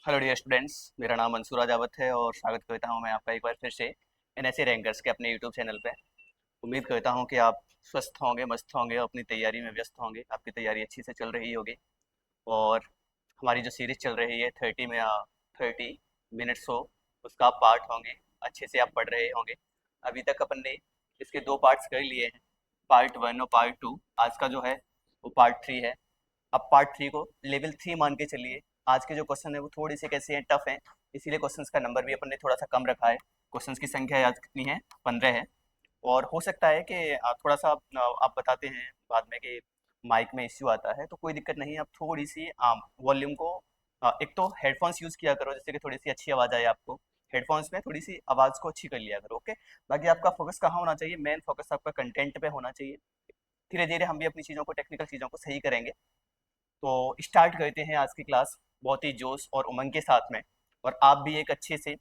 Hello dear students, मेरा नाम मंसूर राजावत है और स्वागत करता हूं मैं आपका एक बार फिर से एनएसए रैंकर्स के अपने यूट्यूब चैनल पे। उम्मीद करता हूं कि आप स्वस्थ होंगे, मस्त होंगे, अपनी तैयारी में व्यस्त होंगे, आपकी तैयारी अच्छी से चल रही होगी। और हमारी जो सीरीज चल रही है 30 मिनट्स हो, उसका आप पार्ट होंगे, अच्छे से आप पढ़ रहे होंगे। अभी तक अपन ने इसके दो पार्ट्स कर लिए हैं, पार्ट 1 और पार्ट 2। आज का जो है वो पार्ट 3 है। अब पार्ट 3 को लेवल 3 मान के चलिए। आज के जो क्वेश्चन है वो थोड़ी सी कैसे हैं, टफ हैं, इसीलिए क्वेश्चंस का नंबर भी अपन ने थोड़ा सा कम रखा है। क्वेश्चंस की संख्या आज कितनी है? 15 है। और हो सकता है कि थोड़ा सा आप बताते हैं बाद में कि माइक में इश्यू आता है, तो कोई दिक्कत नहीं है। आप थोड़ी सी वॉल्यूम को एक तो हेडफोन्स यूज़ किया करो, जिससे कि थोड़ी सी अच्छी आवाज़ आए आपको। हेडफोन्स में थोड़ी सी आवाज़ को अच्छी कर लिया करो, ओके। बाकी आपका फोकस कहाँ होना चाहिए? मेन फोकस आपका कंटेंट पे होना चाहिए। धीरे धीरे हम भी अपनी चीज़ों को, टेक्निकल चीज़ों को सही करेंगे। तो स्टार्ट करते हैं आज की क्लास बहुत ही जोश और उमंग के साथ में। और आप भी एक अच्छे से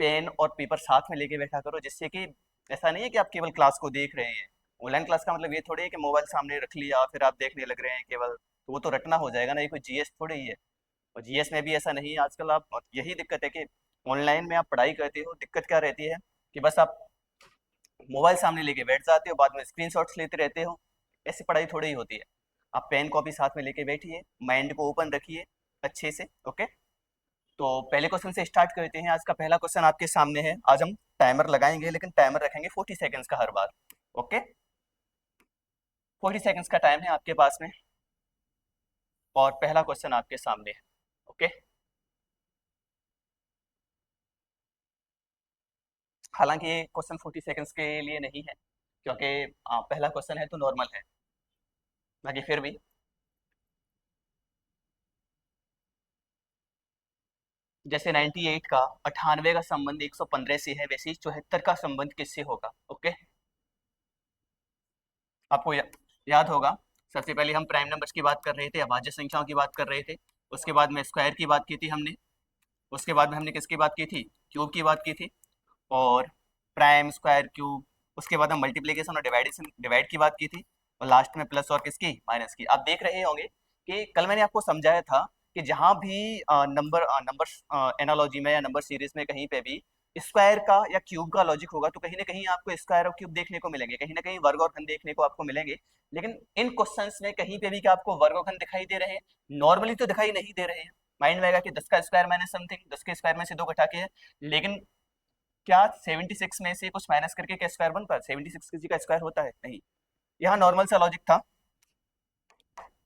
पेन और पेपर साथ में लेके बैठा करो, जिससे कि ऐसा नहीं है कि आप केवल क्लास को देख रहे हैं। ऑनलाइन क्लास का मतलब ये थोड़ी है कि मोबाइल सामने रख लिया फिर आप देखने लग रहे हैं केवल, तो वो तो रटना हो जाएगा ना, ये कोई जीएस थोड़ी ही है। और जीएस में भी ऐसा नहीं है आजकल। आप यही दिक्कत है कि ऑनलाइन में आप पढ़ाई करते हो, दिक्कत क्या रहती है कि बस आप मोबाइल सामने लेके बैठ जाते हो, बाद में स्क्रीनशॉट्स लेते रहते हो। ऐसी पढ़ाई थोड़ी ही होती है। आप पेन कॉपी साथ में लेके बैठिए, माइंड को ओपन रखिए अच्छे से, ओके। तो पहले क्वेश्चन से स्टार्ट करते हैं। आज का पहला क्वेश्चन आपके सामने है। आज हम टाइमर लगाएंगे, लेकिन टाइमर रखेंगे 40 सेकेंड्स का हर बार, ओके। 40 सेकेंड्स का टाइम है आपके पास में। और पहला क्वेश्चन आपके सामने है, ओके। हालांकि ये क्वेश्चन 40 सेकेंड्स के लिए नहीं है, क्योंकि पहला क्वेश्चन है तो नॉर्मल है। बाकी फिर भी जैसे 98 का 98 का संबंध 115 से है, वैसे ही 74 का संबंध किससे होगा, ओके। आपको याद होगा, सबसे पहले हम प्राइम नंबर्स की बात कर रहे थे, अभाज्य संख्याओं की बात कर रहे थे। उसके बाद में स्क्वायर की बात की थी हमने। उसके बाद में हमने किसकी बात की थी? क्यूब की बात की थी। और प्राइम, स्क्वायर, क्यूब। उसके बाद हम मल्टीप्लीकेशन और डिवाइडेशन, डिवाइड की बात की थी। और लास्ट में प्लस और किसकी? माइनस की। आप देख रहे होंगे कि कल मैंने आपको समझाया था कि जहां भी नंबर एनालॉजी में या नंबर सीरीज में कहीं पे भी स्क्वायर का या क्यूब का लॉजिक होगा, तो कहीं ना कहीं आपको स्क्वायर और क्यूब देखने को मिलेंगे, कहीं ना कहीं वर्ग और घन देखने को आपको मिलेंगे। लेकिन इन क्वेश्चंस में कहीं पे भी क्या आपको वर्ग और घन दिखाई दे रहे हैं? नॉर्मली तो दिखाई नहीं दे रहे हैं। माइंड में आएगा कि 10 का स्क्वायर माइनस समथिंग, 10 के स्क्वायर में से 2 घटा के है। लेकिन क्या 76 में से कुछ माइनस करके क्या स्क्वायर बनता है? 76 किसी का स्क्वायर होता है? नहीं। यहाँ नॉर्मल सा लॉजिक था।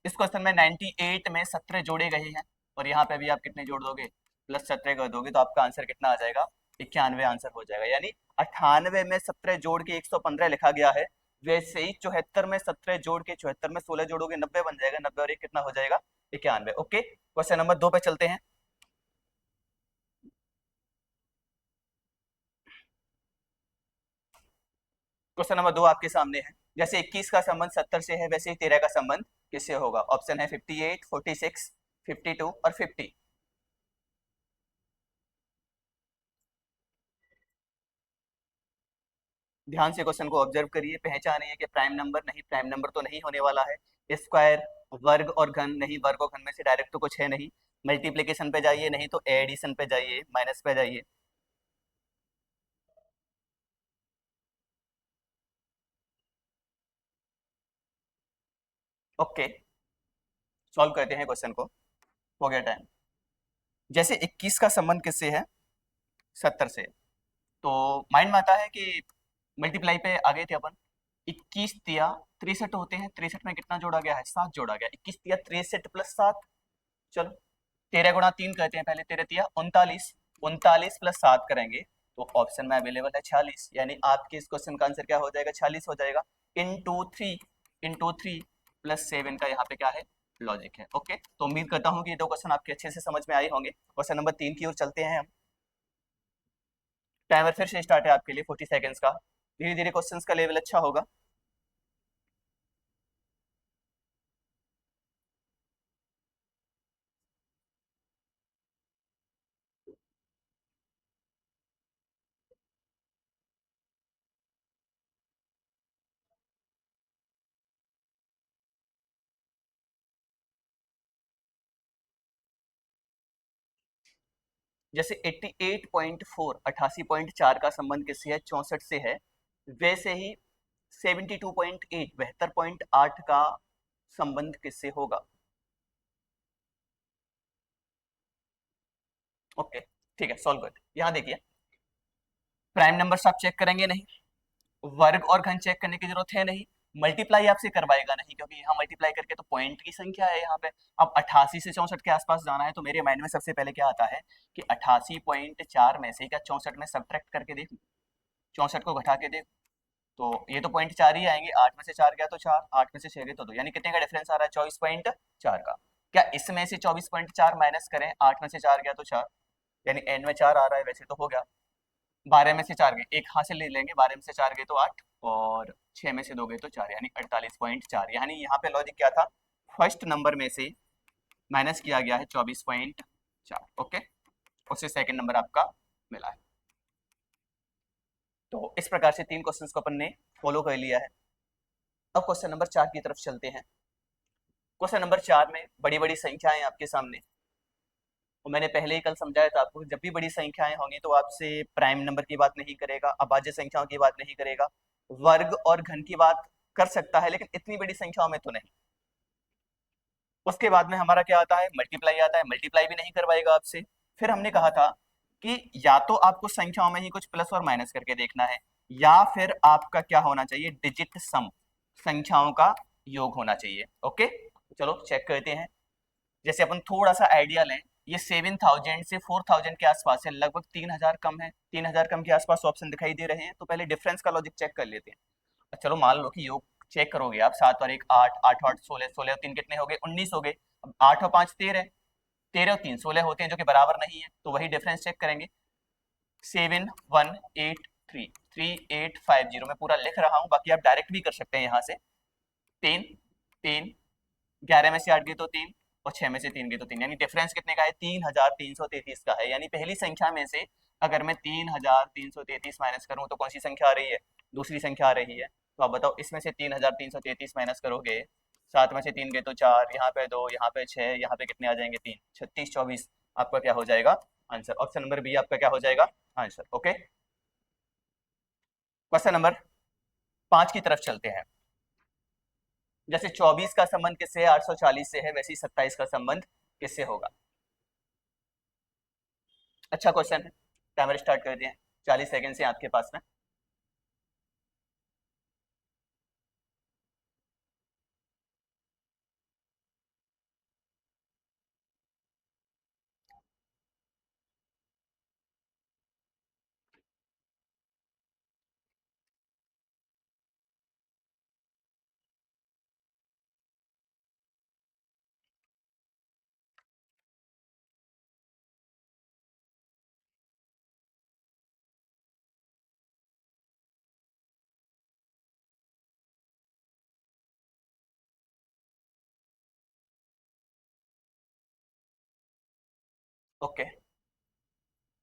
इस क्वेश्चन में 98 में 17 जोड़े गए हैं। और यहाँ पे भी आप कितने जोड़ दोगे? प्लस 17 कर दोगे, तो आपका आंसर कितना आ जाएगा? 91 आंसर हो जाएगा। यानी 98 में 17 जोड़ के 115 लिखा गया है। वैसे ही 74 में 17 जोड़ के 74 में 16 जोड़ोगे 90 बन जाएगा। 90 और एक कितना हो जाएगा? 91, ओके। क्वेश्चन नंबर 2 पे चलते हैं। क्वेश्चन नंबर 2 आपके सामने है। जैसे 21 का संबंध 70 से है, वैसे ही 13 का संबंध किससे होगा? ऑप्शन है 58, 46, 52 और 50। ध्यान से क्वेश्चन को ऑब्जर्व करिए, पहचानिए कि प्राइम नंबर नहीं, प्राइम नंबर तो नहीं होने वाला है। स्क्वायर, वर्ग और घन नहीं, वर्ग और घन में से डायरेक्ट तो कुछ है नहीं। मल्टीप्लीकेशन पे जाइए, नहीं तो एडिशन पे जाइए, माइनस पे जाइए। ओके, सॉल्व करते हैं क्वेश्चन को। हो गया टाइम। जैसे 21 का संबंध किससे है? 70 से। तो माइंड में आता है कि मल्टीप्लाई पे आ गए थे अपन। 21 तिया 63 होते हैं, 63 में कितना जोड़ा गया है? 7 जोड़ा गया। 21 तिया 63 प्लस 7। चलो 13 गुणा 3 करते हैं पहले। 13 तिया 39, 39 प्लस 7 करेंगे तो ऑप्शन में अवेलेबल है 46। यानी आपके इस क्वेश्चन का आंसर क्या हो जाएगा? 46 हो जाएगा। Into three, into three plus 7 का यहाँ पे क्या है? लॉजिक है, ओके। तो उम्मीद करता हूँ कि ये दो क्वेश्चन आपके अच्छे से समझ में आए होंगे। क्वेश्चन नंबर 3 की ओर चलते हैं हम। टाइमर फिर से स्टार्ट है आपके लिए 40 सेकेंड्स का। धीरे धीरे क्वेश्चंस का लेवल अच्छा होगा। जैसे 88.4 88.4 का संबंध किससे है, 64 से है, वैसे ही 72.8 72.8 का संबंध किससे होगा। ओके ठीक है, सॉल्व करते हैं। यहाँ देखिए, प्राइम नंबर्स आप चेक करेंगे नहीं, वर्ग और घन चेक करने की जरूरत है नहीं, मल्टीप्लाई आपसे करवाएगा नहीं, क्योंकि यहाँ मल्टीप्लाई करके तो पॉइंट की संख्या है यहाँ पे। अब 88 से 64 के आसपास जाना है, तो मेरे माइंड में सबसे पहले क्या आता है कि 88.4 में से क्या 64 में सब्ट्रैक्ट करके देख, 64 को घटा के देख, तो ये तो पॉइंट 4 ही आएंगे, 8 में से 4 गया तो 4, 8 में से 6 गए तो 2, यानी कितने का डिफरेंस आ रहा है, 24.4 का। क्या इसमें से 24.4 माइनस करें, 8 में से 4 गया तो 4, यानी एंड में 4 आ रहा है, वैसे तो हो गया। 12 में से 4 गए, एक हाथ से ले लेंगे, 12 में से 4 गए तो 8, और 6 में से 2 गए तो 4, यानी 48.4। यानी यहाँ पे लॉजिक क्या था, फर्स्ट नंबर में से माइनस किया गया है 24.4। ओके, उससे सेकंड नंबर आपका मिला है। तो इस प्रकार से 3 क्वेश्चंस को अपन ने फॉलो कर लिया है। अब क्वेश्चन नंबर 4 की तरफ चलते हैं। क्वेश्चन नंबर 4 में बड़ी बड़ी संख्याएं आपके सामने, और मैंने पहले ही कल समझाया था आपको, जब भी बड़ी संख्याएं होंगी तो आपसे प्राइम नंबर की बात नहीं करेगा, अभाज्य संख्याओं की बात नहीं करेगा, वर्ग और घन की बात कर सकता है, लेकिन इतनी बड़ी संख्याओं में तो नहीं। उसके बाद में हमारा क्या आता है, मल्टीप्लाई आता है, मल्टीप्लाई भी नहीं करवाएगा आपसे। फिर हमने कहा था कि या तो आपको संख्याओं में ही कुछ प्लस और माइनस करके देखना है, या फिर आपका क्या होना चाहिए, डिजिट सम, संख्याओं का योग होना चाहिए। ओके, चलो चेक करते हैं। जैसे अपन थोड़ा सा आइडिया लें, ये 7000 से 4000 के आसपास है, लगभग 3000 कम है, 3000 कम के आसपास ऑप्शन दिखाई दे रहे हैं। तो पहले डिफरेंस का लॉजिक चेक कर लेते हैं। चलो मान लो कि योग चेक करोगे आप, 7 और 1 8, 8 और 8 16, 16 और 3 कितने हो गए, 19 हो गए। अब 8 और 5 13, 13 और 3 16 होते हैं, जो कि बराबर नहीं है, तो वही डिफरेंस चेक करेंगे। 7183 3850 मैं पूरा लिख रहा हूँ, बाकी आप डायरेक्ट भी कर सकते हैं यहाँ से। 3 3, 11 में से 8 गए तो 3, और 6 में से 3 गए तो 3, यानी डिफरेंस कितने का है, 3333 का है। यानी पहली संख्या में से अगर मैं 3333 माइनस करूं तो कौन सी संख्या आ रही है, दूसरी संख्या आ रही है। तो आप बताओ, इसमें से 3333 माइनस करोगे, 7 में से 3 गए तो 4, यहाँ पे 2, यहाँ पे 6, यहाँ पे कितने आ जाएंगे 3, 36 24, आपका क्या हो जाएगा आंसर। ऑप्शन नंबर बी आपका क्या हो जाएगा आंसर। ओके, क्वेश्चन नंबर 5 की तरफ चलते हैं। जैसे 24 का संबंध किससे है, 840 से है, वैसे ही 27 का संबंध किससे होगा। अच्छा क्वेश्चन है, टाइमर स्टार्ट कर दिए, 40 सेकंड से आपके पास में। ओके,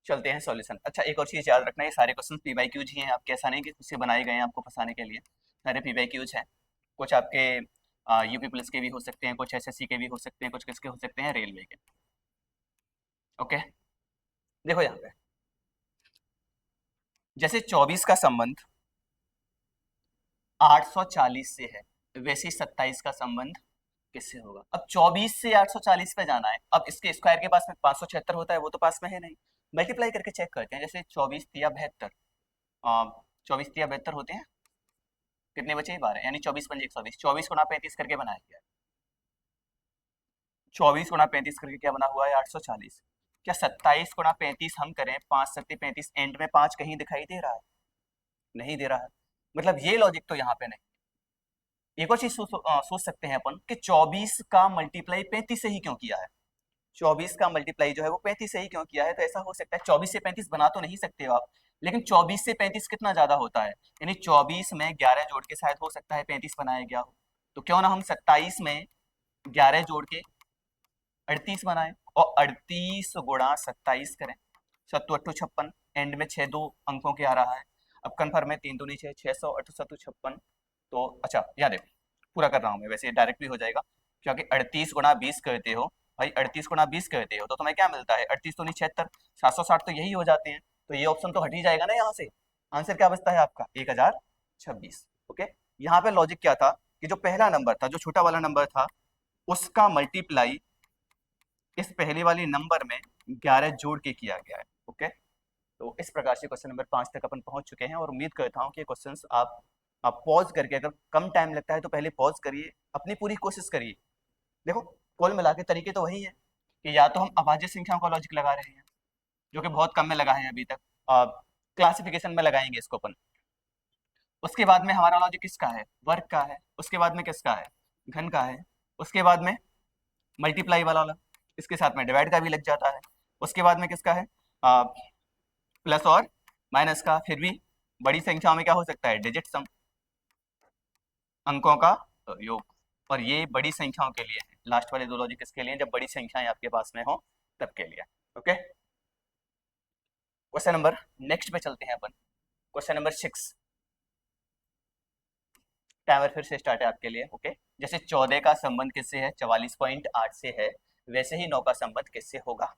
चलते हैं सॉल्यूशन। अच्छा, एक और चीज याद रखना, ये सारे क्वेश्चन पी वाई क्यूज ही हैं आपके, ऐसा नहीं कि खुद से बनाए गए हैं आपको फंसाने के लिए। सारे पी वाई क्यूज हैं, कुछ आपके यूपी पुलिस के भी हो सकते हैं, कुछ एसएससी के भी हो सकते हैं, कुछ किसके हो सकते हैं, रेलवे के। ओके, देखो यहाँ पे, जैसे 24 का संबंध 840 से है, वैसे ही 27 का संबंध किससे होगा। अब 24 से 840 पे जाना है, अब इसके स्क्वायर के पास में 576 होता है, वो तो पास में है नहीं, मल्टीप्लाई करके चेक करते हैं। जैसे 24 तिया 72, 24 तिया 72 होते हैं, कितने बचे 12, यानी 24 पंजे 120, 24 गुणा 35 करके बनाया गया है, 24 गुणा 35 करके क्या बना हुआ है 840। क्या 27 गुणा 35 हम करें, 5 सत्ते 35, एंड में 5 कहीं दिखाई दे रहा है, नहीं दे रहा है, मतलब ये लॉजिक तो यहाँ पे नहीं। एक और चीज सोच सकते हैं अपन कि 24 का मल्टीप्लाई 35 से ही क्यों किया है, 24 का मल्टीप्लाई जो है वो 35 से ही क्यों किया है। तो ऐसा हो सकता है 24 से 35 बना तो नहीं सकते हो आप, लेकिन 24 से 35 कितना ज्यादा होता है, यानी 24 में 11 जोड़ के शायद हो सकता है 35 बनाया गया हो। तो क्यों ना हम 27 में 11 जोड़ के 38 बनाए, और 38 गुणा 27 करें, 7 अट्ठू 56, एंड में 6 दो अंकों के आ रहा है। अब कन्फर्म है, 3 दूनी 6, 600 अट्ठू 7 56। तो अच्छा याद है, पूरा कर रहा हूँ मैं, वैसे डायरेक्ट भी हो जाएगा, क्योंकि 38 गुणा 20 करते हो भाई 38 × 20 करते हो तो तुम्हें क्या मिलता है, 38 तो नहीं 76, 760 तो यही हो जाते हैं, तो ये ऑप्शन तो हट ही जाएगा ना यहाँ से। आंसर क्या बचता है आपका 1026। ओके, यहाँ पे लॉजिक क्या था कि जो पहला नंबर था, जो छोटा वाला नंबर था, उसका मल्टीप्लाई इस पहले वाले नंबर में 11 जोड़ के किया गया है। ओके, तो इस प्रकार से क्वेश्चन नंबर 5 तक अपन पहुंच चुके हैं और उम्मीद करता हूं कि क्वेश्चन आप पॉज करके, अगर कम टाइम लगता है तो पहले पॉज करिए, अपनी पूरी कोशिश करिए। देखो, कुल मिला के तरीके तो वही है कि या तो हम अभाज्य संख्याओं का लॉजिक लगा रहे हैं, जो कि बहुत कम में लगाए हैं अभी तक, क्लासिफिकेशन में लगाएंगे इसको अपन। उसके बाद में हमारा लॉजिक किसका है, वर्ग का है। उसके बाद में किसका है, घन का है। उसके बाद में मल्टीप्लाई वाला, इसके साथ में डिवाइड का भी लग जाता है। उसके बाद में किसका है, प्लस और माइनस का। फिर भी बड़ी संख्याओं में क्या हो सकता है, डिजिट सम, अंकों का योग। और ये बड़ी संख्याओं के लिए है, लास्ट वाले दो लॉजिक किसके लिए, जब बड़ी संख्याएं आपके पास में हो तब के लिए। ओके, क्वेश्चन नंबर नेक्स्ट पे चलते हैं अपन। क्वेश्चन नंबर 6, टाइमर फिर से स्टार्ट है आपके लिए। ओके, जैसे 14 का संबंध किससे है, 44.8 से है, वैसे ही 9 का संबंध किससे होगा।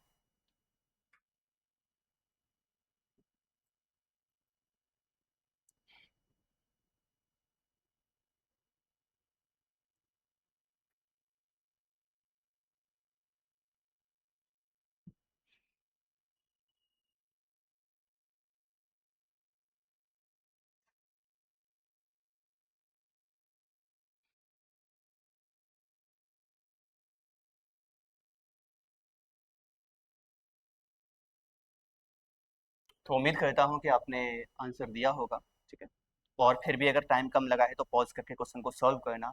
तो उम्मीद करता हूँ कि आपने आंसर दिया होगा। ठीक है, और फिर भी अगर टाइम कम लगा है तो पॉज करके क्वेश्चन को सॉल्व करना।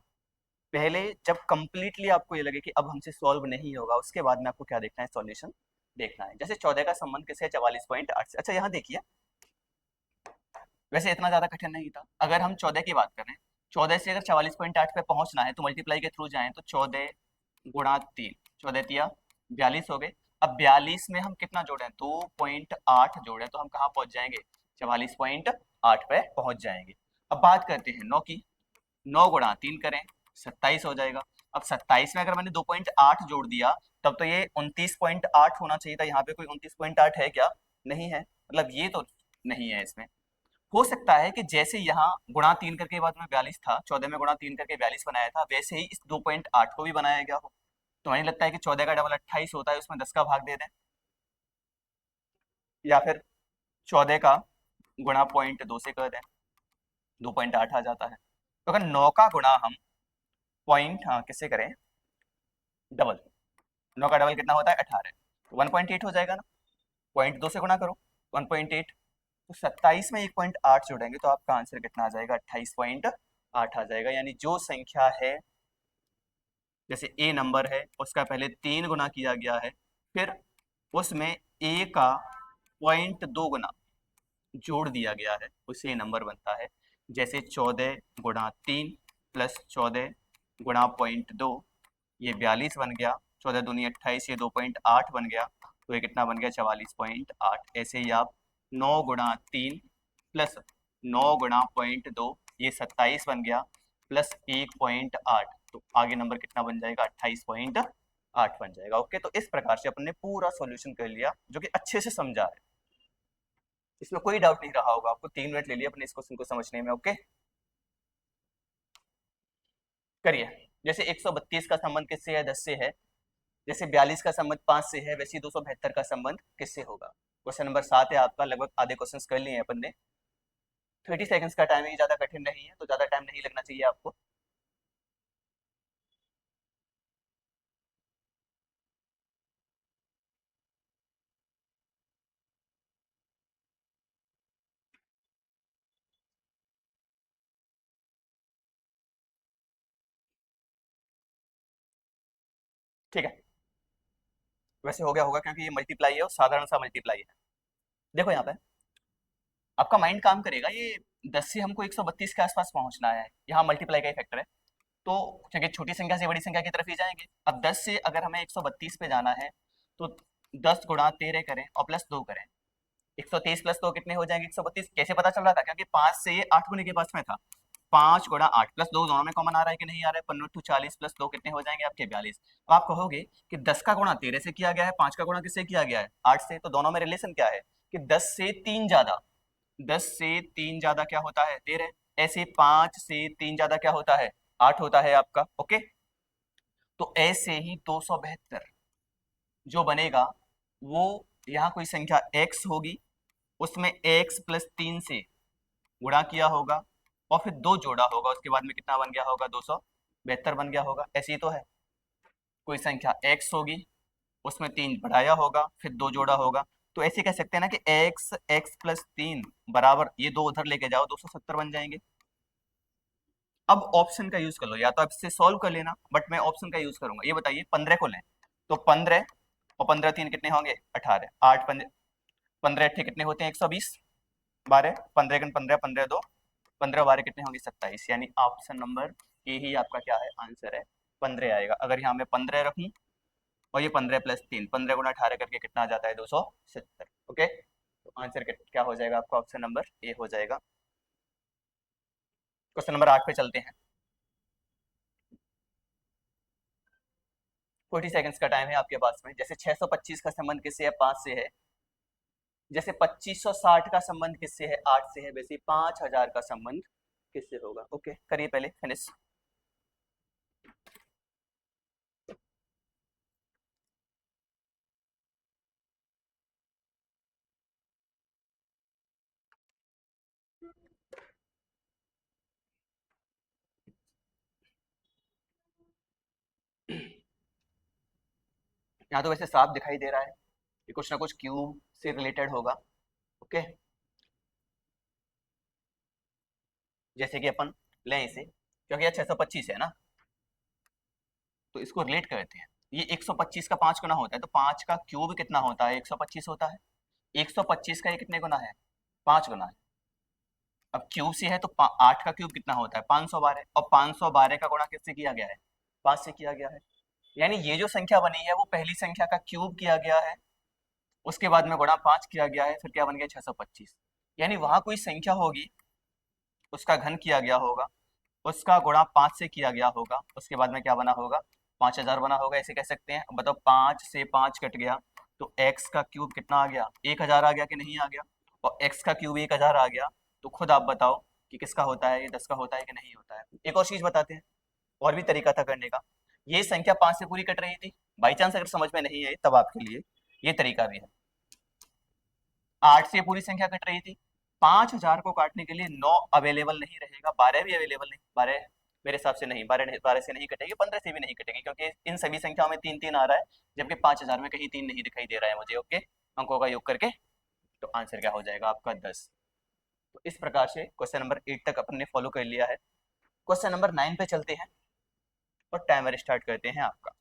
पहले जब कंप्लीटली आपको ये लगे कि अब हमसे सॉल्व नहीं होगा, उसके बाद में आपको क्या देखना है, सॉल्यूशन देखना है। जैसे 14 का संबंध किससे है, 44.8 से। अच्छा, यहाँ देखिए, वैसे इतना ज्यादा कठिन नहीं था। अगर हम 14 की बात करें, 14 से अगर 44.8 पे पहुंचना है तो मल्टीप्लाई के थ्रू जाएं तो 14 × 3, 14 × 42 हो गए। अब 42 में हम कितना जोड़ें, 2.8 जोड़ें तो हम कहाँ पहुंच जाएंगे, 44.8 पे पहुंच जाएंगे। अब बात करते हैं 9 की, 9 × 3 करें, 27 हो जाएगा। अब 27 में अगर मैंने 2.8 जोड़ दिया, तब तो ये 29.8 होना चाहिए था। यहाँ पे कोई 29.8 है क्या, नहीं है, मतलब ये तो नहीं है इसमें। हो सकता है कि जैसे यहाँ ×3 करके बाद में 42 था, 14 में ×3 करके 42 बनाया था, वैसे ही इस 2.8 को भी बनाया गया हो। तो मुझे लगता है कि 14 का डबल 28 होता है, उसमें 10 का भाग दे दें, या फिर 14 का गुणा 0.2 से कर दें, 2.8 आ जाता है। तो अगर 9 का गुणा हम पॉइंट, हाँ, किससे करें, डबल, 9 का डबल कितना होता है, 18, तो 1.8 हो जाएगा ना। 0.2 से गुणा करो, 1.8, तो 27 में 1.8 जोड़ेंगे तो आपका आंसर कितना आ जाएगा, 28.8 आ जाएगा। यानी जो संख्या है, जैसे ए नंबर है, उसका पहले 3 गुना किया गया है, फिर उसमें ए का 0.2 गुना जोड़ दिया गया है, उसे नंबर बनता है। जैसे 14 × 3 प्लस 14 × 0.2, ये 42 बन गया। 14 दूनी 28, ये 2.8 बन गया, तो ये कितना बन गया, 44.8। ऐसे ही आप 9 × 3 प्लस 9 × 0.2, ये 27 बन गया, प्लस 1.8, तो आगे नंबर कितना बन जाएगा, 28.8 बन जाएगा। ओके, तो इस प्रकार से अपन ने पूरा सॉल्यूशन कर लिया, जो कि अच्छे से समझा है, इसमें कोई डाउट नहीं रहा होगा आपको। 3 मिनट ले लिए अपने इस क्वेश्चन को समझने में। ओके, करिए। जैसे 132 का संबंध किससे है, 10 से है। जैसे 42 का संबंध 5 से है, वैसे 272 का संबंध किससे होगा। क्वेश्चन नंबर 7 है आपका, लगभग आधे क्वेश्चन कर लिए हैं अपन ने। 30 सेकंड्स का टाइम है, ज्यादा कठिन नहीं है, तो ज्यादा टाइम नहीं लगना चाहिए आपको। ठीक है, वैसे हो गया होगा क्योंकि ये मल्टीप्लाई है और साधारण सा मल्टीप्लाई है। देखो यहाँ पे आपका माइंड काम करेगा, ये 10 से हमको 132 के आसपास पहुंचना है, यहाँ मल्टीप्लाई का ही फैक्टर है, तो क्योंकि छोटी संख्या से बड़ी संख्या की तरफ ही जाएंगे। अब 10 से अगर हमें 132 पे जाना है, तो 10 × 13 करें और प्लस 2 करें, 123 प्लस 2 कितने हो जाएंगे, 132। कैसे पता चल रहा था, क्योंकि 5 से ये 8 होने के पास में था, 5 गुणा 8 प्लस 2 दोनों में कॉमन आ रहा है कि नहीं आ रहा है, 15 टू 40 प्लस 2 कितने हो जाएंगे आपके 42। तो आप कहोगे कि 10 का गुणा 13 से किया गया है, 5 का गुणा किससे किया गया है 8 से, तो दोनों में रिलेशन क्या है कि 10 से 3 ज्यादा, 10 से 3 ज्यादा क्या होता है 13, ऐसे 5 से 3 ज्यादा क्या होता है 8 होता है आपका। ओके, तो ऐसे ही 272 जो बनेगा वो यहाँ कोई संख्या x होगी, उसमें x प्लस 3 से गुणा किया होगा और फिर 2 जोड़ा होगा, उसके बाद में कितना बन गया होगा 272 बन गया होगा। ऐसे ही तो है, कोई संख्या x होगी उसमें 3 बढ़ाया होगा फिर 2 जोड़ा होगा, तो ऐसे कह सकते हैं ना कि x प्लस 3 बराबर ये 2 उधर लेके जाओ 270 बन जाएंगे। अब ऑप्शन का यूज कर लो, या तो आप इससे सॉल्व कर लेना, बट मैं ऑप्शन का यूज करूंगा। ये बताइए 15 को लें तो 15 और 15 3 कितने होंगे 18, 8 15 अट्ठे कितने होते हैं 120, 12 15 गुण 15 15 2 15 12 कितने होंगे 27, यानी ऑप्शन नंबर ए ही आपका क्या है आंसर है 15 आएगा। अगर यहाँ मैं 15 रखूं और ये 15 प्लस 3 15 गुणा 18 करके कितना आ जाता है 270। ओके, तो आंसर क्या हो जाएगा आपका ऑप्शन नंबर ए हो जाएगा। क्वेश्चन नंबर 8 पे चलते हैं। 40 सेकंड्स का टाइम है आपके पास में। जैसे 625 का संबंध किससे है 5 से है, जैसे 2560 का संबंध किससे है 8 से है, वैसे 5000 का संबंध किससे होगा। ओके, करिए पहले फिनिश। यहाँ तो वैसे साफ दिखाई दे रहा है कि कुछ ना कुछ क्यूब से रिलेटेड होगा। ओके, जैसे कि अपन लें इसे, क्योंकि यह 625 है ना, तो इसको रिलेट करते हैं। ये 125 का 5 गुना होता है, तो 5 का क्यूब कितना होता है 125 होता है। 125 का ये कितने गुना है 5 गुना है। अब क्यूब से है तो 8 का क्यूब कितना होता है 512, और 512 का गुणा किससे किया गया है 5 से किया गया है। यानी ये जो संख्या बनी है वो पहली संख्या का क्यूब किया गया है, उसके बाद में गुणा 5 किया गया है, फिर क्या बन गया 625। यानी वहां कोई संख्या होगी उसका घन किया गया होगा, उसका गुणा 5 से किया गया होगा, उसके बाद में क्या बना होगा 5000 बना होगा, ऐसे कह सकते हैं। बताओ 5 से 5 कट गया तो x का क्यूब कितना आ गया 1000 आ गया कि नहीं आ गया, और x का क्यूब 1000 आ गया, तो खुद आप बताओ कि किसका होता है, ये 10 का होता है कि नहीं होता है। एक और चीज बताते हैं, और भी तरीका था करने का। ये संख्या 5 से पूरी कट रही थी, बाई चांस अगर समझ में नहीं आई तब आपके लिए ये तरीका भी है। 8 से पूरी संख्या कट रही थी, 5000 को काटने के लिए 9 अवेलेबल नहीं रहेगा, 12 भी अवेलेबल नहीं, 12 मेरे हिसाब से नहीं, 12 से नहीं कटेगी, 15 से भी नहीं कटेगी, क्योंकि इन सभी संख्याओं में 3 3 आ रहा है, जबकि 5000 में कहीं 3 नहीं दिखाई दे रहा है मुझे। ओके, अंकों का योग करके तो आंसर क्या हो जाएगा आपका 10। तो इस प्रकार से क्वेश्चन नंबर 8 तक अपन ने फॉलो कर लिया है। क्वेश्चन नंबर 9 पे चलते हैं और टाइमर स्टार्ट करते हैं आपका।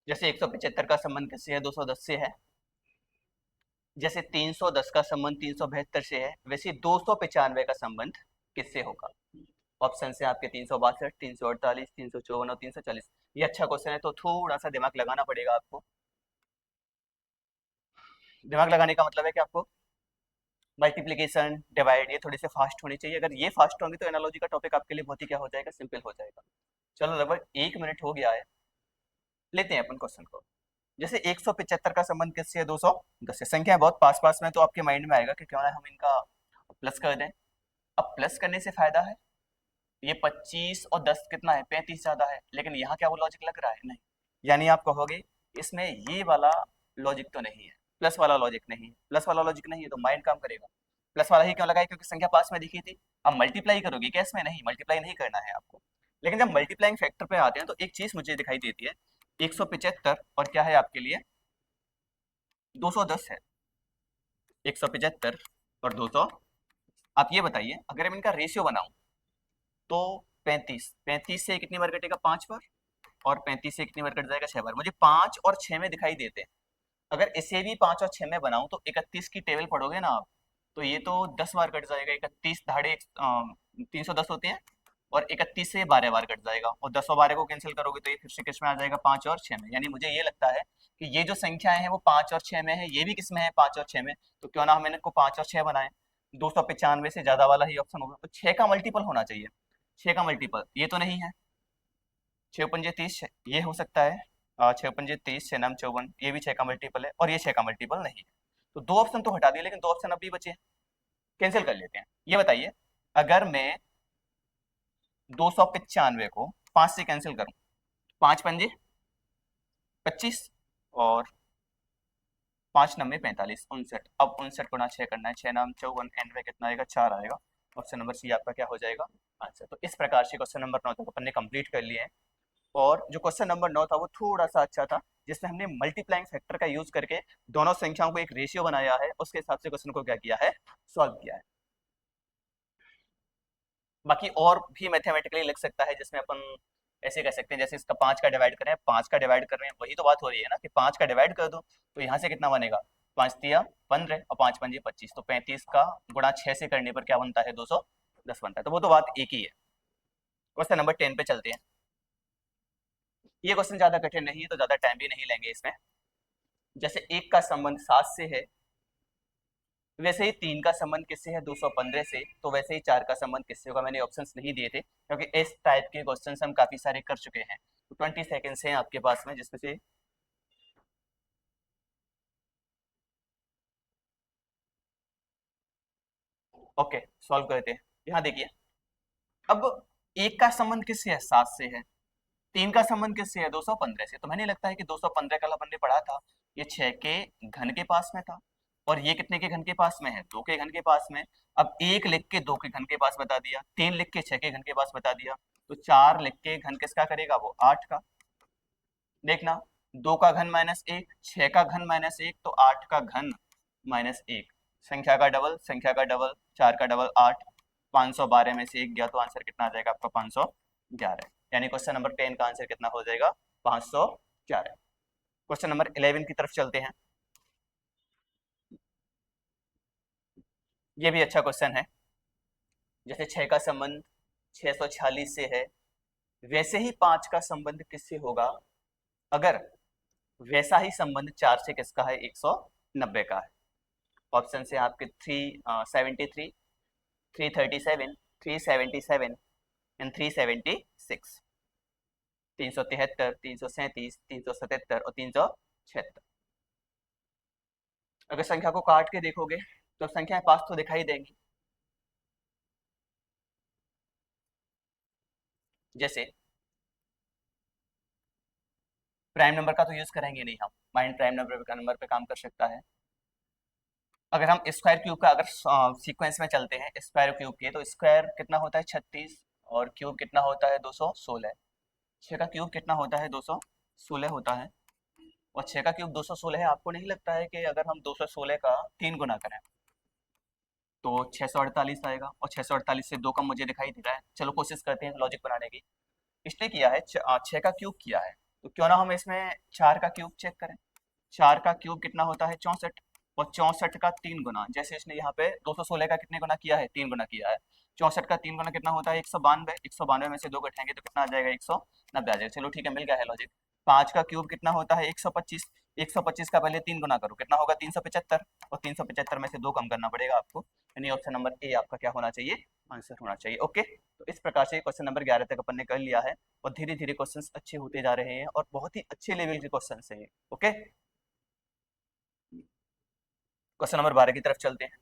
जैसे 175 का संबंध किससे है 210 से है, जैसे 310 का संबंध 372 से है, वैसे 295 का संबंध किससे होगा। ऑप्शन से आपके 362, 348, 354 और 340। ये अच्छा क्वेश्चन है, तो थोड़ा सा दिमाग लगाना पड़ेगा आपको। दिमाग लगाने का मतलब है कि आपको मल्टीप्लीकेशन डिवाइड ये थोड़ी सी फास्ट होनी चाहिए। अगर ये फास्ट होंगी तो एनालॉजी का टॉपिक आपके लिए बहुत ही क्या हो जाएगा सिंपल हो जाएगा। चलो लगभग 1 मिनट हो गया है, लेते हैं अपन क्वेश्चन को। जैसे 175 का संबंध किससे है 210 से, संख्या बहुत पास पास में, तो आपके माइंड में आएगा कि क्यों ना हम इनका प्लस कर दें। अब प्लस करने से फायदा है, ये 25 और 10 कितना है 35 ज्यादा है, लेकिन यहाँ क्या वो लॉजिक लग रहा है नहीं, यानी आप कहोगे इसमें ये वाला लॉजिक तो नहीं है, प्लस वाला लॉजिक नहीं है, प्लस वाला लॉजिक नहीं है, तो माइंड काम करेगा प्लस वाला ही क्यों लगाए, क्योंकि संख्या पास में दिखी थी। अब मल्टीप्लाई करोगे क्या इसमें, नहीं मल्टीप्लाई नहीं करना है आपको। लेकिन जब मल्टीप्लाइंग फैक्टर पे आते हैं तो एक चीज मुझे दिखाई देती है, 175 और क्या है आपके लिए 210 है, 175 और 200। आप ये बताइए अगर मैं इनका रेशियो बनाऊं तो 35 35 से कितनी बार कटेगा 5 बार, और 35 से कितनी बार कट जाएगा, 6 बार। मुझे 5 और 6 में दिखाई देते हैं। अगर इसे भी 5 और 6 में बनाऊं तो 31 की टेबल पढ़ोगे ना आप, तो ये तो 10 बार कट जाएगा। 31 दहाड़े 310 होते हैं, और 31 से 12 बार कट जाएगा, और 10 और 12 को कैंसिल करोगे तो ये फिर से किस में आ जाएगा, 5 और 6 में। यानी मुझे ये लगता है कि ये जो संख्याएं हैं वो 5 और 6 में है, ये भी किस में है, 5 और 6 में। तो क्यों ना हम इनको 5 और 6 बनाए। 295 से ज्यादा वाला ही ऑप्शन होगा, तो 6 का मल्टीपल होना चाहिए। 6 का मल्टीपल ये तो नहीं है। 6 पंजे 30, ये हो सकता है। 6 पंजे 30, 6 नाम 54, ये भी 6 का मल्टीपल है, और ये 6 का मल्टीपल नहीं है। तो दो ऑप्शन तो हटा दिए, लेकिन दो ऑप्शन अभी बचे हैं, कैंसिल कर लेते हैं। ये बताइए, अगर मैं 295 को 5 से कैंसिल करूं, 5 पंजे 25, और 5 नब्बे 45, 59। अब 59 गुना 6 करना है, 6 नाम 54, एंड में कितना आएगा, 4 आएगा। ऑप्शन नंबर सी आपका क्या हो जाएगा, आंसर। तो इस प्रकार से क्वेश्चन नंबर 9 तक अपन ने कंप्लीट कर लिया है। और जो क्वेश्चन नंबर 9 था वो थोड़ा सा अच्छा था, जिसमें हमने मल्टीप्लाइंग फैक्टर का यूज करके दोनों संख्याओं को एक रेशियो बनाया है, उसके हिसाब से क्वेश्चन को क्या किया है, सॉल्व किया है। बाकी और भी मैथमेटिकली लग सकता है, जिसमें अपन ऐसे कह सकते हैं, जैसे इसका 5 का डिवाइड करें, 5 का डिवाइड कर रहे हैं, वही तो बात हो रही है ना, कि 5 का डिवाइड कर दो तो यहाँ से कितना बनेगा, 5 तिया 15 और 5 पंजे 25, तो 35 का गुणा 6 से करने पर क्या बनता है, 210 बनता है। तो वो तो बात एक ही है। क्वेश्चन नंबर 10 पे चलते हैं। ये क्वेश्चन ज्यादा कठिन नहीं है, तो ज्यादा टाइम भी नहीं लेंगे इसमें। जैसे 1 का संबंध 7 से है, वैसे ही 3 का संबंध किससे है, 215 से, तो वैसे ही 4 का संबंध किससे होगा। मैंने ऑप्शंस नहीं दिए थे, क्योंकि इस टाइप के क्वेश्चंस हम काफी सारे कर चुके हैं। तो 20 सेकेंड्स हैं आपके पास में, जिसमें से ओके सॉल्व करते हैं। यहाँ देखिए, अब 1 का संबंध किससे है, 7 से है। 3 का संबंध किससे है, 215 से। तो मैंने लगता है कि 215 कल अपन ने पढ़ा था, ये 6 के घन के पास में था, और ये कितने के घन के पास में है, 2 के घन के पास में। अब 1 लिख के 2 के घन के पास बता दिया, 3 लिख के 6 के घन के पास बता दिया, तो 4 लिख के घन किसका करेगा, वो 8 का। देखना, 2 का घन माइनस 1, 6 का घन माइनस 1, तो 8 का घन माइनस 1। संख्या का डबल, संख्या का डबल, 4 का डबल 8। 512 में से 1 गया तो आंसर कितना आ जाएगा आपका, 511। यानी क्वेश्चन नंबर 10 का आंसर कितना हो जाएगा, 511। क्वेश्चन नंबर 11 की तरफ चलते हैं। ये भी अच्छा क्वेश्चन है। जैसे 6 का संबंध 646 से है, वैसे ही 5 का संबंध किससे होगा, अगर वैसा ही संबंध 4 से किसका है, 190 का है। ऑप्शन से आपके 373, 337, 377 एंड 376। 373, 337, 377 और 376। अगर संख्या को काट के देखोगे तो संख्याएं पास तो दिखाई देंगी। जैसे प्राइम नंबर का तो यूज करेंगे नहीं हम, माइंड प्राइम नंबर पे काम कर सकता है। अगर हम स्क्वायर क्यूब का अगर सीक्वेंस में चलते हैं, स्क्वायर क्यूब के, तो स्क्वायर कितना होता है, 36, और क्यूब कितना होता है, 216। 6 का क्यूब कितना होता है, 216 होता है, और 6 का क्यूब 216 है। आपको नहीं लगता है कि अगर हम 216 का 3 गुना करें तो 648 आएगा, और 648 से 2 कम मुझे दिखाई दे रहा है। चलो कोशिश करते हैं लॉजिक बनाने की। इसने किया है 6 का क्यूब किया है, तो क्यों ना हम इसमें 4 का क्यूब चेक करें। 4 का क्यूब कितना होता है, 64, और 64 का 3 गुना, जैसे इसने यहाँ पे 216 का कितने गुना किया है, 3 गुना किया है। 64 का 3 गुना कितना होता है, 192। 192 में से 2 घटाएंगे तो कितना आ जाएगा, 190 आ जाएगा। चलो ठीक है, मिल गया है लॉजिक। 5 का क्यूब कितना होता है, 125। 125 का पहले 3 गुना करो, कितना होगा, 375, और 375 में से 2 कम करना पड़ेगा आपको। यानी ऑप्शन नंबर ए आपका क्या होना चाहिए, आंसर होना चाहिए। ओके, तो इस प्रकार से क्वेश्चन नंबर 11 तक अपन ने कर लिया है, और धीरे धीरे क्वेश्चंस अच्छे होते जा रहे हैं, और बहुत ही अच्छे लेवल के क्वेश्चंस हैं। ओके, क्वेश्चन नंबर 12 की तरफ चलते हैं।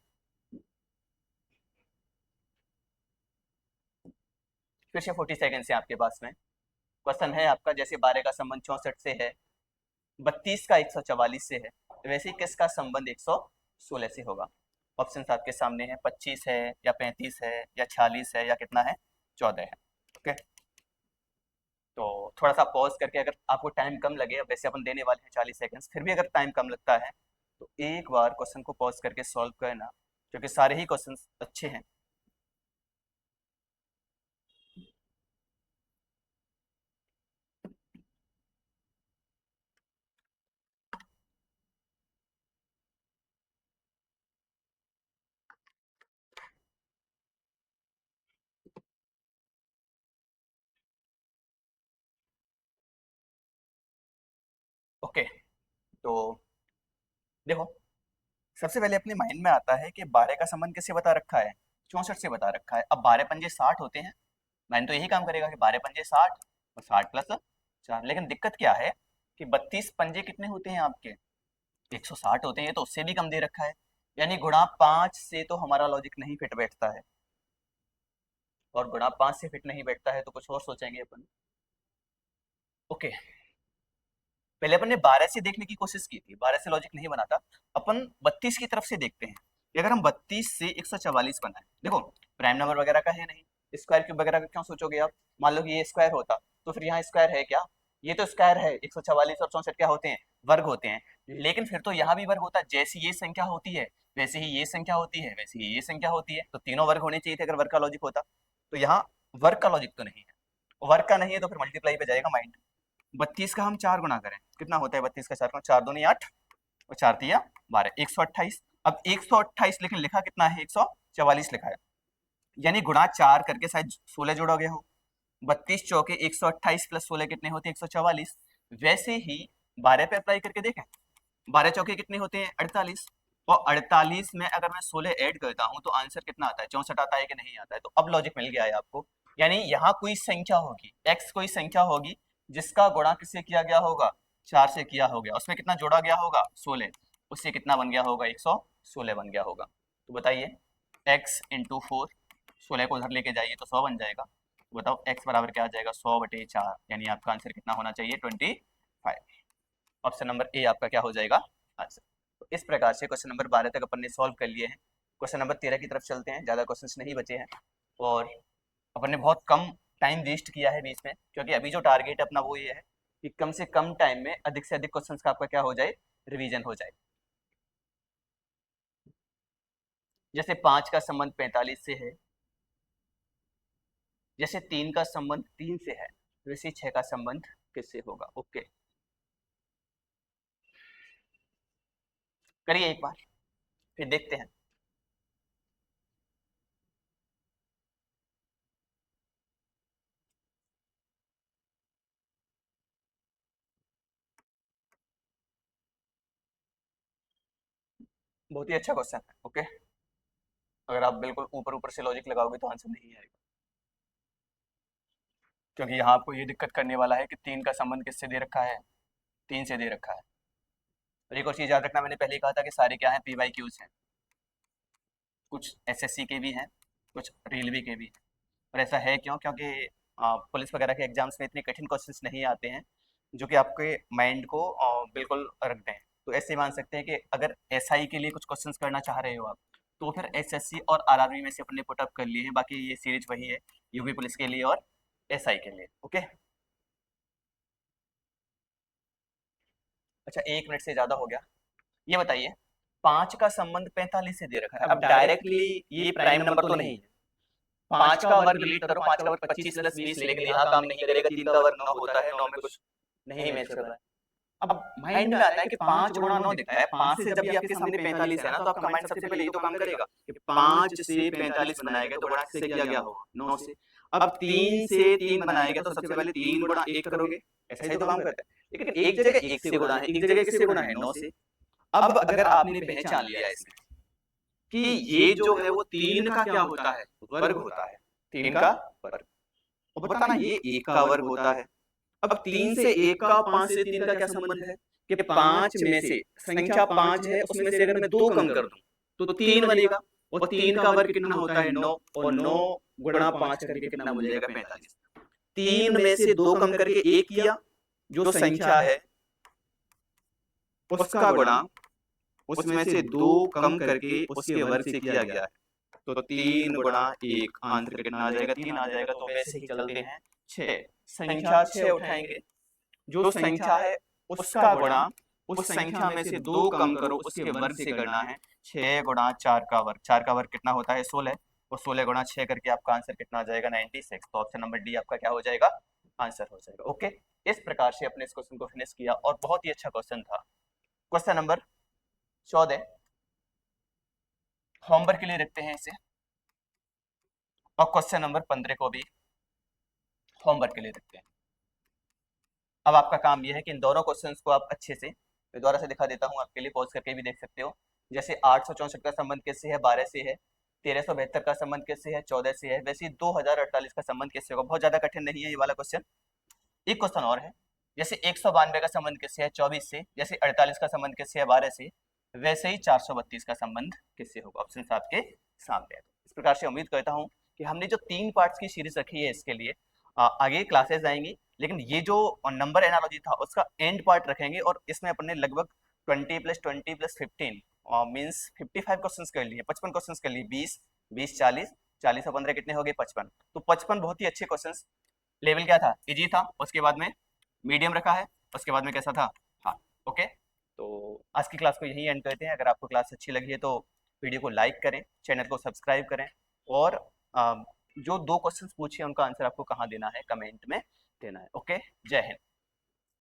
फिर से 40 सेकेंड से आपके पास में क्वेश्चन है आपका। जैसे 12 का संबंध 64 से है, 32 का 144 से है, वैसे ही किसका संबंध 116 से होगा। ऑप्शन आपके सामने है, 25 है, या 35 है, या 46 है, या कितना है, 14 है। ओके, तो थोड़ा सा पॉज करके, अगर आपको टाइम कम लगे, वैसे अपन देने वाले हैं 40 सेकेंड्स, फिर भी अगर टाइम कम लगता है तो एक बार क्वेश्चन को पॉज करके सॉल्व करना, क्योंकि सारे ही क्वेश्चन अच्छे हैं। ओके, तो देखो, सबसे पहले अपने माइंड में आता है कि 12 का संबंध किससे बता रखा है, 64 से बता रखा है। अब 12 पंजे 60 होते हैं, मैंने तो यही काम करेगा कि 12 पंजे 60 और 60 प्लस 4। लेकिन दिक्कत क्या है कि 32 पंजे कितने होते हैं आपके, 160 होते हैं, ये तो उससे भी कम दे रखा है, यानी गुणा 5 से तो हमारा लॉजिक नहीं फिट बैठता है, और गुणा 5 से फिट नहीं बैठता है तो कुछ और सोचेंगे अपन। ओके, पहले अपन ने 12 से देखने की कोशिश की थी, 12 से लॉजिक नहीं बनाता, अपन 32 की तरफ से देखते हैं कि अगर हम 32 से 144 बनाए, देखो प्राइम नंबर वगैरह का है नहीं, स्क्वायर क्यूब वगैरह का क्यों सोचोगे आप, मान लो कि ये स्क्वायर होता तो फिर यहाँ स्क्वायर है क्या, ये तो स्क्वायर है, 144 और 64 क्या होते हैं, वर्ग होते हैं, लेकिन फिर तो यहाँ भी वर्ग होता, जैसी ये संख्या होती है वैसे ही ये संख्या होती है, वैसे ही ये संख्या होती है, तो तीनों वर्ग होने चाहिए थे अगर वर्ग का लॉजिक होता। तो यहाँ वर्ग का लॉजिक तो नहीं है, वर्ग का नहीं है तो फिर मल्टीप्लाई पे जाएगा माइंड। 32 का हम 4 गुना करें, कितना होता है 32 का 4 गुना, 4 दूनी 8 और 4 तिया 12, 128। अब 128 लेकिन लिखा कितना है, 144 लिखा है, यानी गुणा 4 करके शायद 16 जोड़ा गया हो। 32 चौके 128 प्लस 16 कितने होते हैं, 144। वैसे ही 12 पे अप्लाई करके देखें, 12 चौके कितने होते हैं, 48, और 48 में अगर मैं 16 ऐड करता हूं तो आंसर कितना आता है, 64 आता है कि नहीं आता है। तो अब लॉजिक मिल गया है आपको, यानी यहाँ कोई संख्या होगी, x कोई संख्या होगी जिसका गुणा किससे किया गया होगा, 4 से किया हो गया, उसमें कितना जोड़ा गया होगा, 16, उससे कितना बन गया होगा, 116 बन गया होगा। तो बताइए x इंटू 4, 16 को उधर लेके जाइए तो 100 बन जाएगा, तो बताओ x बराबर क्या आ जाएगा, 100/4, यानी आपका आंसर कितना होना चाहिए, 25। ऑप्शन नंबर ए आपका क्या हो जाएगा, आंसर। तो इस प्रकार से क्वेश्चन नंबर 12 तक अपन ने सॉल्व कर लिए हैं। क्वेश्चन नंबर 13 की तरफ चलते हैं, ज़्यादा क्वेश्चंस नहीं बचे हैं, और अपन ने बहुत कम टाइम वेस्ट किया है बीच में, क्योंकि अभी जो टारगेट अपना वो ये है कि कम से कम टाइम में अधिक से अधिक क्वेश्चंस का आपका क्या हो जाए, रिवीजन हो जाए। जैसे 5 का संबंध 45 से है, जैसे 3 का संबंध 3 से है, वैसे 6 का संबंध किससे होगा। ओके, करिए एक बार फिर देखते हैं। बहुत ही अच्छा क्वेश्चन है। ओके, अगर आप बिल्कुल ऊपर ऊपर से लॉजिक लगाओगे तो आंसर नहीं आएगा, क्योंकि यहाँ आपको ये दिक्कत करने वाला है कि 3 का संबंध किससे दे रखा है, 3 से दे रखा है। और एक और चीज़ याद रखना, मैंने पहले ही कहा था कि सारे क्या हैं, PYQs हैं, कुछ SSC के भी हैं, कुछ रेलवे के भी हैं। और ऐसा है क्यों, क्योंकि पुलिस वगैरह के एग्जाम्स में इतने कठिन क्वेश्चंस नहीं आते हैं जो कि आपके माइंड को बिल्कुल रख दें। तो ऐसे मान सकते हैं कि अगर SI के लिए कुछ क्वेश्चंस करना चाह रहे हो आप, तो फिर SSC और RRB में से अपने पुटअप कर लिए हैं, बाकी ये सीरीज वही है, यूपी पुलिस के लिए और SI के लिए। ओके, अच्छा 1 मिनट से ज़्यादा हो गया, ये बताइए 5 का संबंध 45 से दे रखा है, अब डायरेक्टली ये प्राइम नंबर तो नहीं है, 5 का वर्ग लीड करो, 5 का वर्ग 25 प्लस 20, लेकिन यहाँ काम नहीं करेगा, 3 का वर्ग 9 होता है, 9 में कुछ नहीं मैच कर रहा है। अब माइंड में आता है कि 5 गुणा 9 दिखता है, 5 से जब भी आपके सामने 45 है ना, तो आपका माइंड सबसे पहले ये तो काम करेगा कि 5 से 45 बनाया गया तो गुणा किससे किया गया होगा, 9 से। अब 3 से 3 बनाया गया तो सबसे पहले 3 गुणा 1 करोगे, ऐसा ही तो काम करता है, लेकिन एक जगह 1 से गुणा है, एक जगह किससे गुणा है, 9 से। अब अगर आपने पहचान लिया इसमें कि ये जो है वो 3 का क्या होता है, वर्ग होता है, 3 का वर्ग, और बताना ये 1 का वर्ग होता है। अब 3 से 1 का, 5 से 3 का क्या संबंध है कि 5 में से संख्या 5 है, उसमें से अगर मैं 2 कम कर दूं तो 3 बनेगा, और 3 का वर्ग कितना होता है, 9, और 9 गुणा 5 करके कितना बन जाएगा, 45। 3 में से 2 कम करके 1 किया, जो संख्या है उसका गुणा उसमें से 2 कम करके उसके वर्ग से किया गया है, तो 3 गुणा 1, आंसर कितना आ जाएगा, 3 आ जाएगा। तो वैसे ही चलते हैं 6, संख्या 6 उठाएंगे, जो संख्या है उसका गुणा उस संख्या में से 2 कम करो उसके वर्ग से करना है, 6 गुणा 4 का वर्ग, 4 का वर्ग कितना होता है, 16, और 16 गुणा 6 करके आपका आंसर कितना आ जाएगा, 96। तो ऑप्शन नंबर डी आपका क्या हो जाएगा, आंसर हो जाएगा। ओके, इस प्रकार से अपने इस क्वेश्चन को फिनिश किया, और बहुत ही अच्छा क्वेश्चन था। क्वेश्चन नंबर 14 होमवर्क के लिए रखते हैं इसे, और क्वेश्चन नंबर 15 को भी होमवर्क के लिए रखते हैं। अब आपका काम यह है कि इन दोनों क्वेश्चंस को आप अच्छे से, मैं दोबारा से दिखा देता हूँ आपके लिए, पॉज करके भी देख सकते हो। जैसे 864 का संबंध किससे है, 12 से है। 1372 का संबंध किससे है, 14 से है। वैसे ही 2048 का संबंध किससे होगा, बहुत ज्यादा कठिन नहीं है ये वाला क्वेश्चन। एक क्वेश्चन और है, जैसे 192 का संबंध किससे है, 24 से। जैसे 48 का संबंध किससे है, 12 से। वैसे ही 432 का संबंध किससे होगा, ऑप्शन आपके सामने है। इस प्रकार से उम्मीद करता हूँ कि हमने जो 3 पार्ट्स की सीरीज रखी है इसके लिए आगे क्लासेस आएंगी, लेकिन ये जो नंबर एनालॉजी था उसका एंड पार्ट रखेंगे, और इसमें अपने लगभग 20 + 20 + 15 मीन्स 55 क्वेश्चंस कर लिए, 55 क्वेश्चंस कर लिए। 20 20 40, 40 और 15 कितने हो गए, 55। तो 55 बहुत ही अच्छे क्वेश्चंस। लेवल क्या था, इजी था, उसके बाद में मीडियम रखा है, उसके बाद में कैसा था, हाँ। ओके, तो आज की क्लास को यही एंड करते हैं। अगर आपको क्लास अच्छी लगी है तो वीडियो को लाइक करें, चैनल को सब्सक्राइब करें, और जो 2 क्वेश्चंस पूछे उनका आंसर आपको कहाँ देना है, कमेंट में देना है। ओके, जय हिंद।